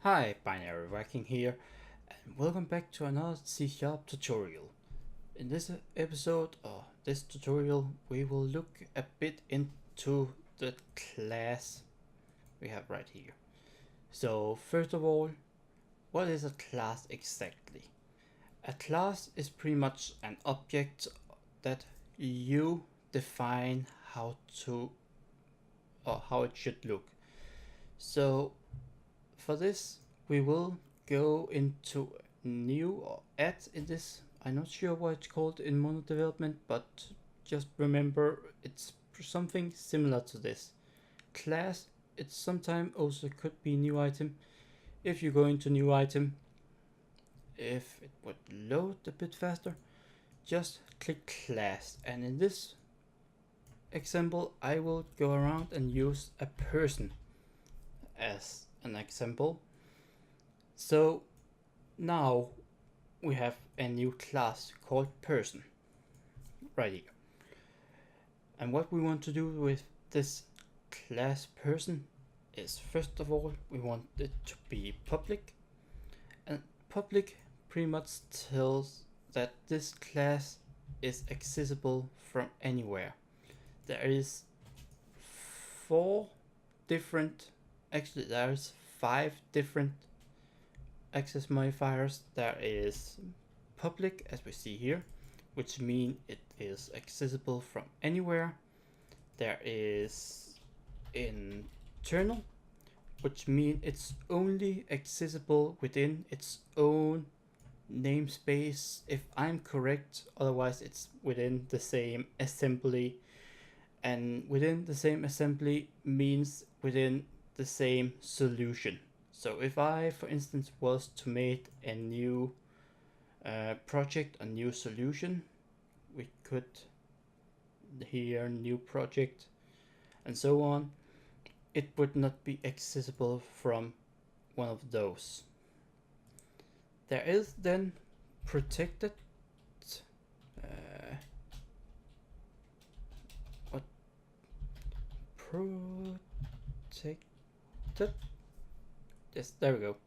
Hi, Binary Viking here, and welcome back to another C# tutorial. In this episode, or this tutorial, we will look a bit into the class we have right here. So first of all, what is a class exactly? A class is pretty much an object that you define how to or how it should look. So for this, we will go into new or add in this. I'm not sure what it's called in mono development, but just remember it's something similar to this. Class, it sometimes also could be new item. If you go into new item, if it would load a bit faster, just click class. And in this example, I will go around and use a person as an example. So now we have a new class called person right here. And what we want to do with this class person is, first of all, we want it to be public. And public pretty much tells that this class is accessible from anywhere. There is there is 5 different access modifiers. There is public, as we see here, which means it is accessible from anywhere. There is internal, which means it's only accessible within its own namespace, if I'm correct. Otherwise, it's within the same assembly, and within the same assembly means within the same solution. So if I, for instance, was to make a new project, a new solution, we could here new project and so on, it would not be accessible from one of those. There is then protected what protected, yes, there we go,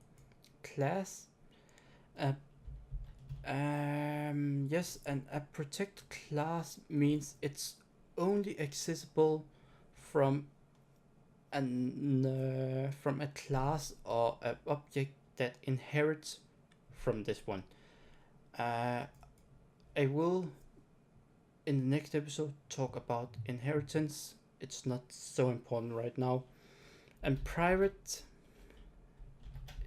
class. Yes, and a protect class means it's only accessible from from a class or an object that inherits from this one. I will in the next episode talk about inheritance. It's not so important right now. And private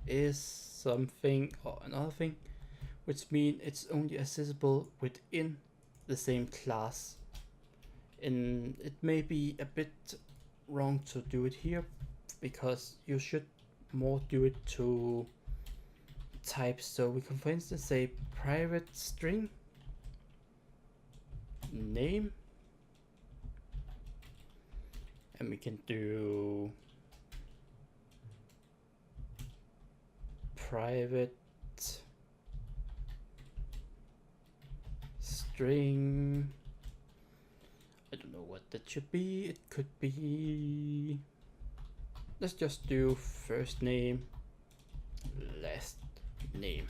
is something or another thing, which means it's only accessible within the same class. And it may be a bit wrong to do it here, because you should more do it to types. So we can, for instance, say private string name, and we can do private string. I don't know what that should be. It could be, let's just do first name, last name.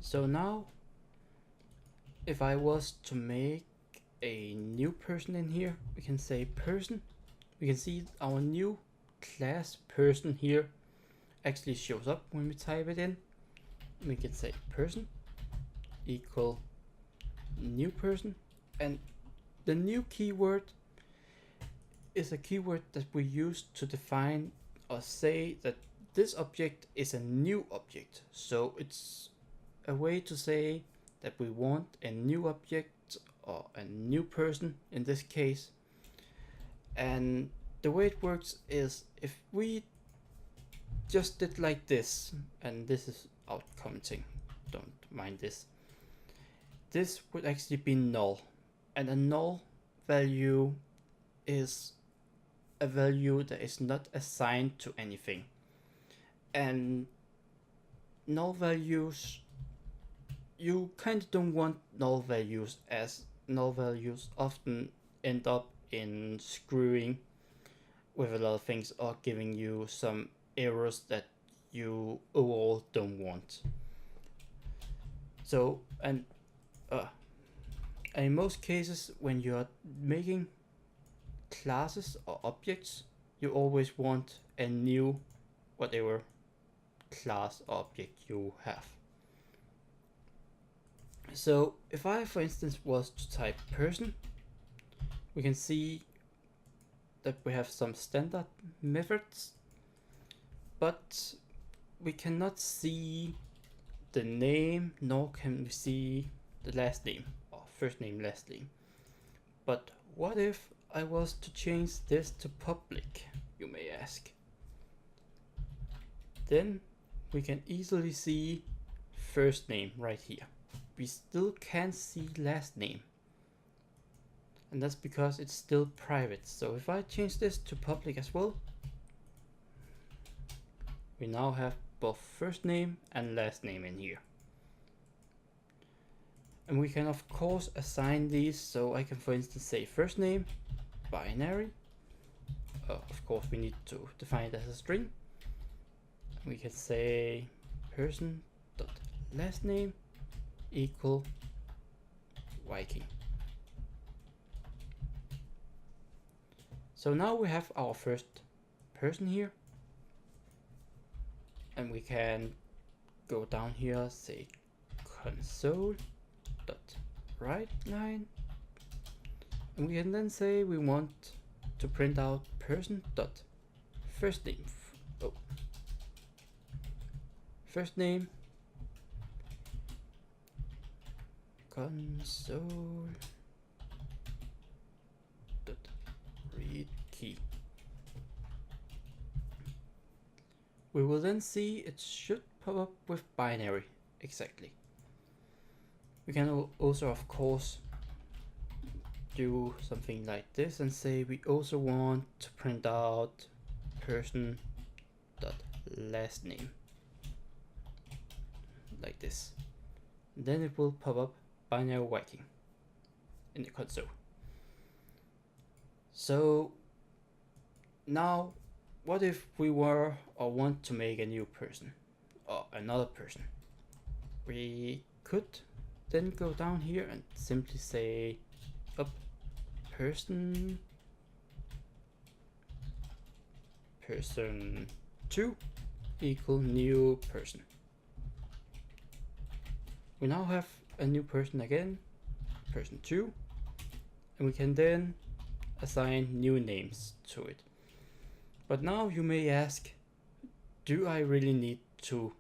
So now if I was to make a new person in here, we can say person. We can see our new class person here actually shows up when we type it in. We can say person equal new person, and the new keyword is a keyword that we use to define or say that this object is a new object. So it's a way to say that we want a new object or a new person in this case. And the way it works is, if we just did like this, and this is out commenting, don't mind this, this would actually be null. And a null value is a value that is not assigned to anything. And null values, you kind of don't want null values, as null values often end up in screwing with a lot of things or giving you some errors that you overall don't want. So, and in most cases, when you're making classes or objects, you always want a new whatever class or object you have. So if I, for instance, was to type person, we can see that we have some standard methods, but we cannot see the name, nor can we see the last name, or first name, last name. But what if I was to change this to public, you may ask? Then we can easily see first name right here. We still can't see last name, and that's because it's still private. So if I change this to public as well, we now have both first name and last name in here. And we can of course assign these, so I can for instance say first name binary. Of course we need to define it as a string. We can say person dot last name equal Viking. So now we have our first person here, and we can go down here, say console dot write line, and we can then say we want to print out person dot first name. First name console dot read key. We will then see it should pop up with binary exactly. We can also of course do something like this and say we also want to print out person dot last name like this. Then it will pop up binary Viking in the console. So now what if we were or want to make a new person or another person? We could then go down here and simply say up person 2 equal new person. We now have a new person again, person 2, and we can then assign new names to it. But now you may ask, do I really need to,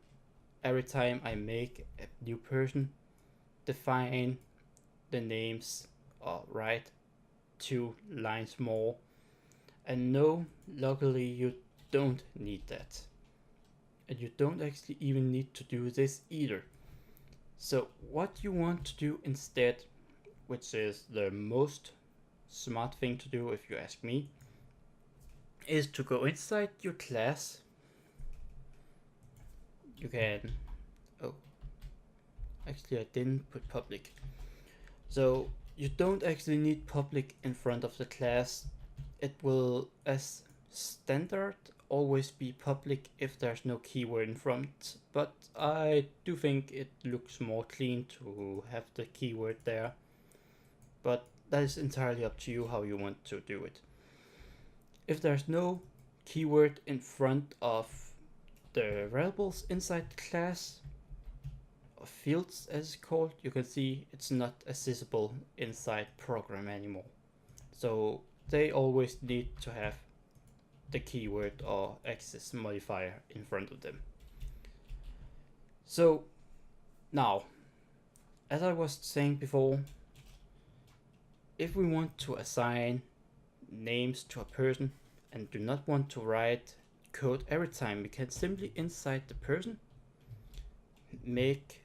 every time I make a new person, define the names or write 2 lines more? And no, luckily you don't need that. And you don't actually even need to do this either. So what you want to do instead, which is the most smart thing to do if you ask me, is to go inside your class. You can, actually I didn't put public. So you don't actually need public in front of the class. It will, as standard, always be public if there's no keyword in front, but I do think it looks more clean to have the keyword there. But that is entirely up to you how you want to do it. If there's no keyword in front of the variables inside the class, or fields as it's called, you can see it's not accessible inside program anymore. So they always need to have the keyword or access modifier in front of them. So now, as I was saying before, if we want to assign names to a person and do not want to write code every time, we can simply inside the person make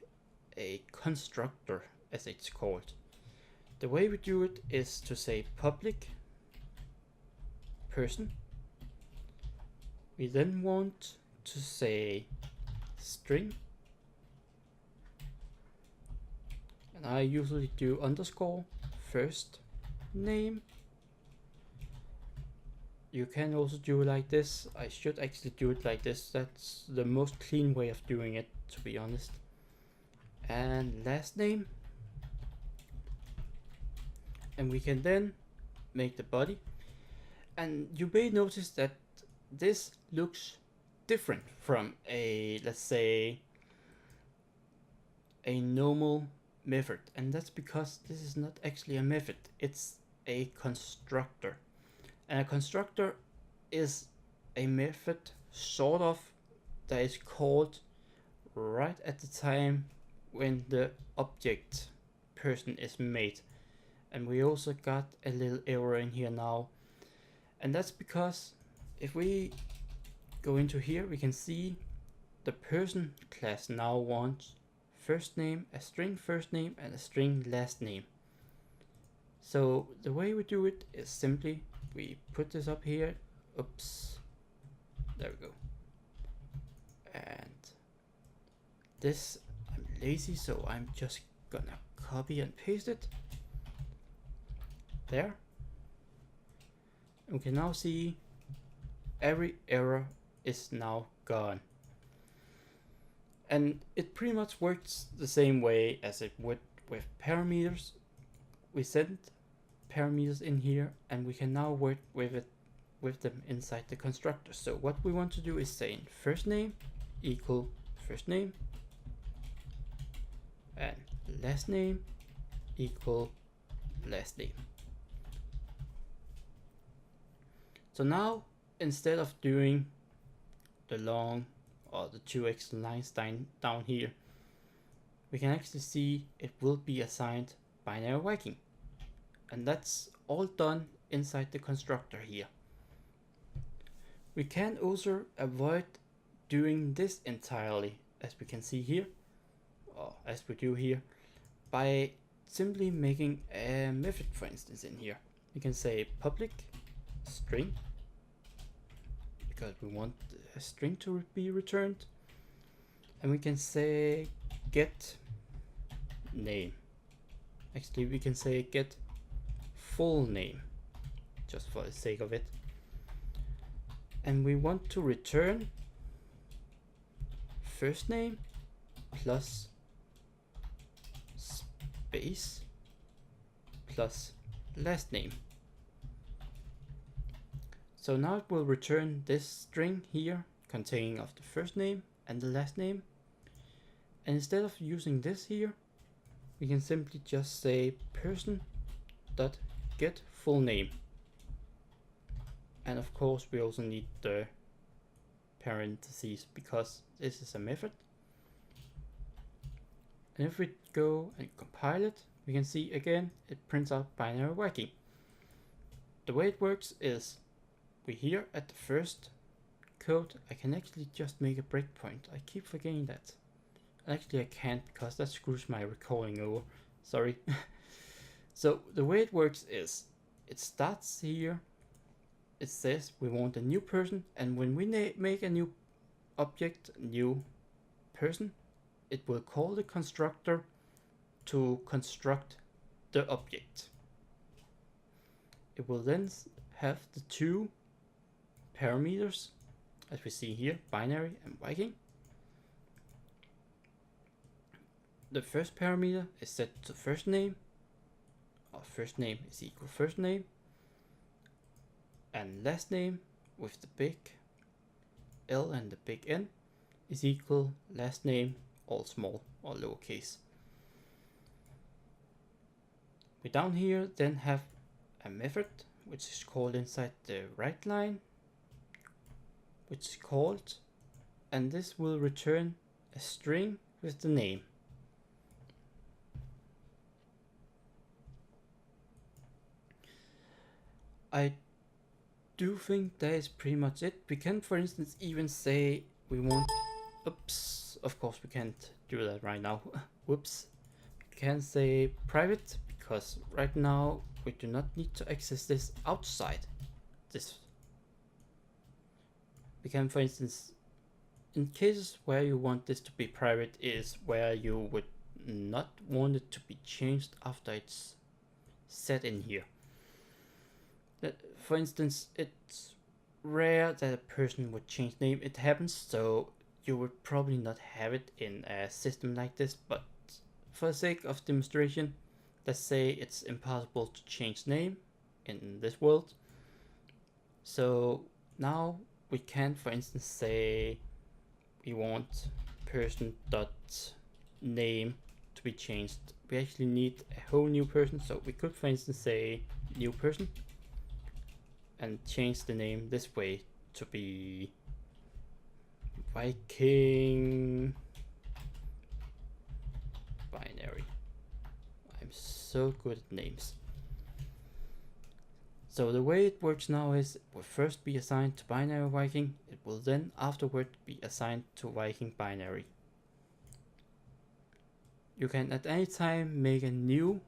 a constructor, as it's called. The way we do it is to say public person. We then want to say string, and I usually do underscore first name you can also do it like this. I should actually do it like this. That's the most clean way of doing it, to be honest. And last name. And we can then make the body. And you may notice that this looks different from a, let's say, a normal method. And that's because this is not actually a method, it's a constructor. And a constructor is a method, sort of, that is called right at the time when the object person is made. And we also got a little error in here now. And that's because if we go into here, we can see the person class now wants first name, a string first name, and a string last name. So the way we do it is simply we put this up here. Oops. There we go. And this, I'm lazy, so I'm just gonna copy and paste it. There. And we can now see every error is now gone. And it pretty much works the same way as it would with parameters. We send parameters in here and we can now work with them inside the constructor. So what we want to do is say first name equal first name and last name equal last name. So now instead of doing the long or the 2x lines down here, we can actually see it will be assigned binary Viking. And that's all done inside the constructor here. We can also avoid doing this entirely, as we can see here, or as we do here, by simply making a method, for instance, in here. We can say public string, because we want a string to be returned, and we can say get name. Actually, we can say get full name, just for the sake of it. And we want to return first name plus space plus last name. So now it will return this string here containing of the first name and the last name. And instead of using this here, we can simply just say person dot get full name. And of course we also need the parentheses because this is a method. And if we go and compile it, we can see again it prints out binary Viking. The way it works is we here at the first code, I can actually just make a breakpoint. I keep forgetting that. Actually I can't because that screws my recording over. Sorry. So the way it works is it starts here. It says we want a new person, and when we make a new object, new person, it will call the constructor to construct the object. It will then have the two parameters, as we see here, binary and Viking. The first parameter is set to first name, or first name is equal first name, and last name with the big L and the big N is equal last name, all small or lowercase. We down here then have a method which is called inside the right line, which is called, and this will return a string with the name. I do think that is pretty much it. We can, for instance, even say we want, oops, of course we can't do that right now. Whoops. We can say private, because right now we do not need to access this outside this. We can, for instance, in cases where you want this to be private is where you would not want it to be changed after it's set in here. For instance, it rare that a person would change name. It happens, so you would probably not have it in a system like this, but for the sake of demonstration, let's say it's impossible to change name in this world. So now we can, for instance, say we want person dot name to be changed. We actually need a whole new person, so we could, for instance, say new person and change the name this way to be Viking binary. I'm so good at names. So the way it works now is it will first be assigned to binary Viking. It will then afterward be assigned to Viking binary. You can at any time make a new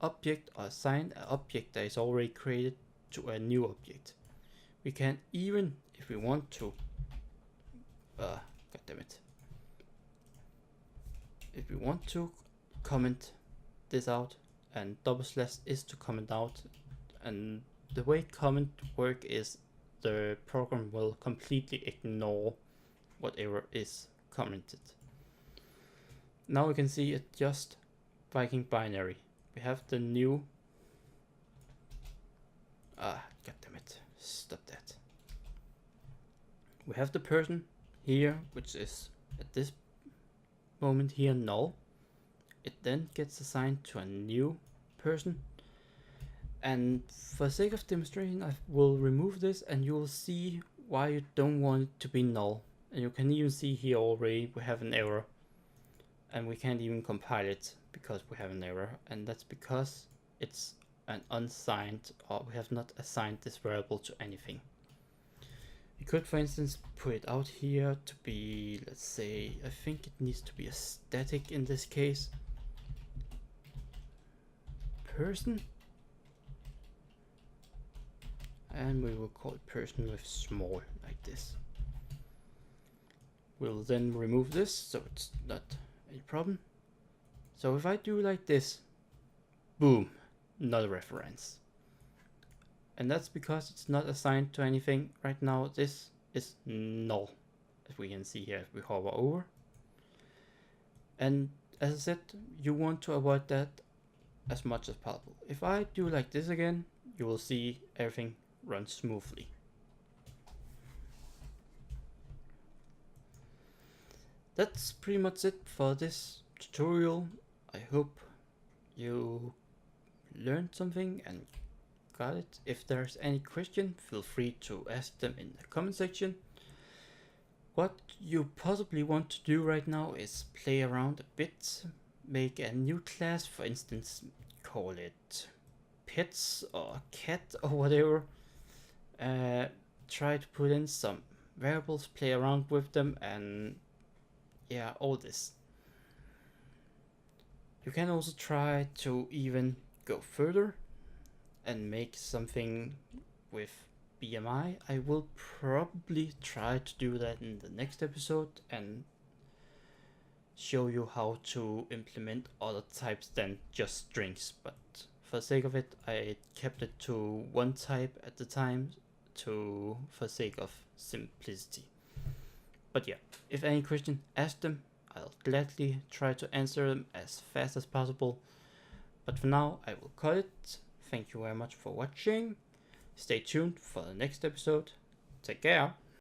object or assign an object that is already created to a new object. We can even, if we want to, god damn it, if we want to comment this out, and double slash is to comment out, and the way comment work is the program will completely ignore whatever is commented. Now we can see it just Viking binary. We have the new god damn it, stop that. We have the person here, which is at this moment here null. It then gets assigned to a new person, and for the sake of demonstration I will remove this and you will see why you don't want it to be null. And you can even see here already we have an error, and we can't even compile it because we have an error, and that's because it's an unsigned, or we have not assigned this variable to anything. We could, for instance, put it out here to be, let's say, I think it needs to be a static in this case. Person. And we will call it person with small, like this. We'll then remove this, so it's not a problem. So if I do like this, boom, not a reference. And that's because it's not assigned to anything. Right now this is null, as we can see here if we hover over. And as I said, you want to avoid that as much as possible. If I do like this again, you will see everything runs smoothly. That's pretty much it for this tutorial. I hope you learned something and got it. If there's any question, feel free to ask them in the comment section. What you possibly want to do right now is play around a bit, make a new class, for instance, call it pets or cat or whatever. Try to put in some variables, play around with them, and yeah, all this. You can also try to even go further and make something with BMI. I will probably try to do that in the next episode and show you how to implement other types than just strings, but for the sake of it I kept it to one type at the time for the sake of simplicity. But yeah, if any question, ask them. I'll gladly try to answer them as fast as possible. But for now, I will cut it. Thank you very much for watching. Stay tuned for the next episode. Take care.